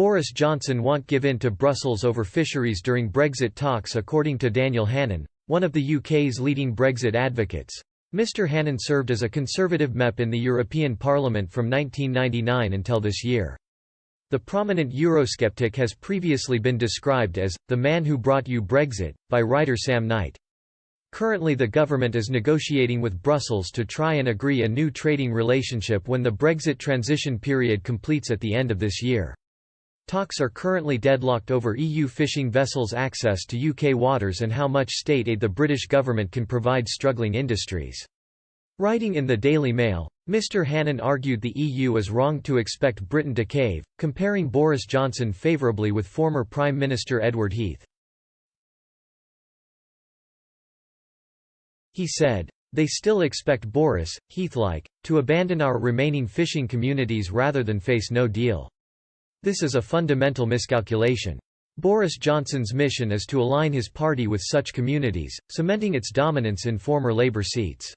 Boris Johnson won't give in to Brussels over fisheries during Brexit talks, according to Daniel Hannan, one of the UK's leading Brexit advocates. Mr Hannan served as a Conservative MEP in the European Parliament from 1999 until this year. The prominent Eurosceptic has previously been described as the man who brought you Brexit by writer Sam Knight. Currently the government is negotiating with Brussels to try and agree a new trading relationship when the Brexit transition period completes at the end of this year. Talks are currently deadlocked over EU fishing vessels' access to UK waters and how much state aid the British government can provide struggling industries. Writing in the Daily Mail, Mr Hannan argued the EU is wrong to expect Britain to cave, comparing Boris Johnson favourably with former Prime Minister Edward Heath. He said, "They still expect Boris, Heath-like, to abandon our remaining fishing communities rather than face no deal. This is a fundamental miscalculation. Boris Johnson's mission is to align his party with such communities, cementing its dominance in former Labour seats.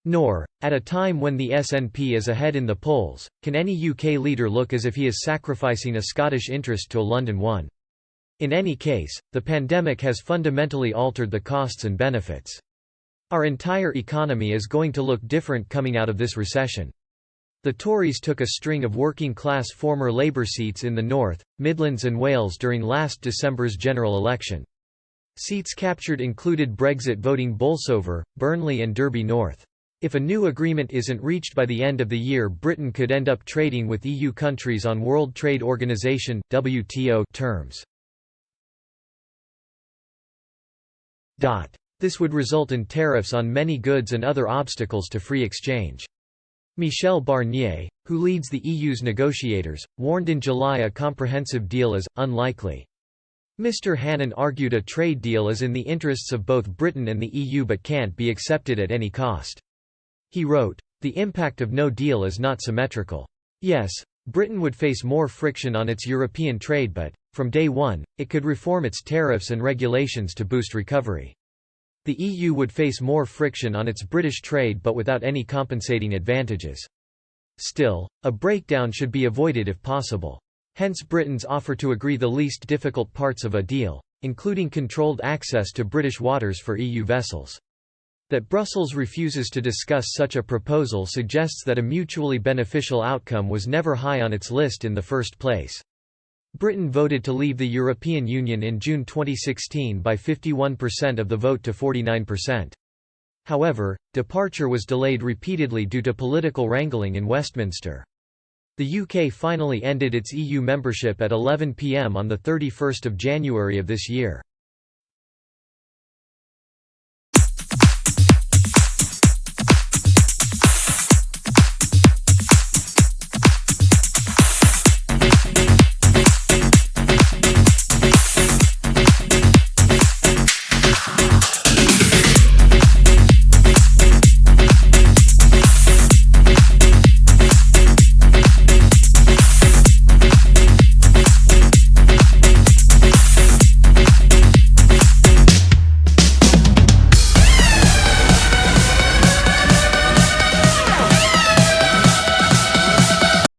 Nor, at a time when the SNP is ahead in the polls, can any UK leader look as if he is sacrificing a Scottish interest to a London one. In any case, the pandemic has fundamentally altered the costs and benefits. Our entire economy is going to look different coming out of this recession." The Tories took a string of working-class former Labour seats in the North, Midlands and Wales during last December's general election. Seats captured included Brexit voting Bolsover, Burnley and Derby North. If a new agreement isn't reached by the end of the year, Britain could end up trading with EU countries on World Trade Organization (WTO) terms. This would result in tariffs on many goods and other obstacles to free exchange. Michel Barnier, who leads the EU's negotiators, warned in July a comprehensive deal is unlikely. Mr Hannan argued a trade deal is in the interests of both Britain and the EU but can't be accepted at any cost. He wrote, "The impact of no deal is not symmetrical. Yes, Britain would face more friction on its European trade, but, from day one, it could reform its tariffs and regulations to boost recovery. The EU would face more friction on its British trade but without any compensating advantages. Still, a breakdown should be avoided if possible. Hence Britain's offer to agree the least difficult parts of a deal, including controlled access to British waters for EU vessels. That Brussels refuses to discuss such a proposal suggests that a mutually beneficial outcome was never high on its list in the first place. Britain voted to leave the European Union in June 2016 by 51% of the vote to 49%. However, departure was delayed repeatedly due to political wrangling in Westminster. The UK finally ended its EU membership at 11 p.m. on 31 January of this year.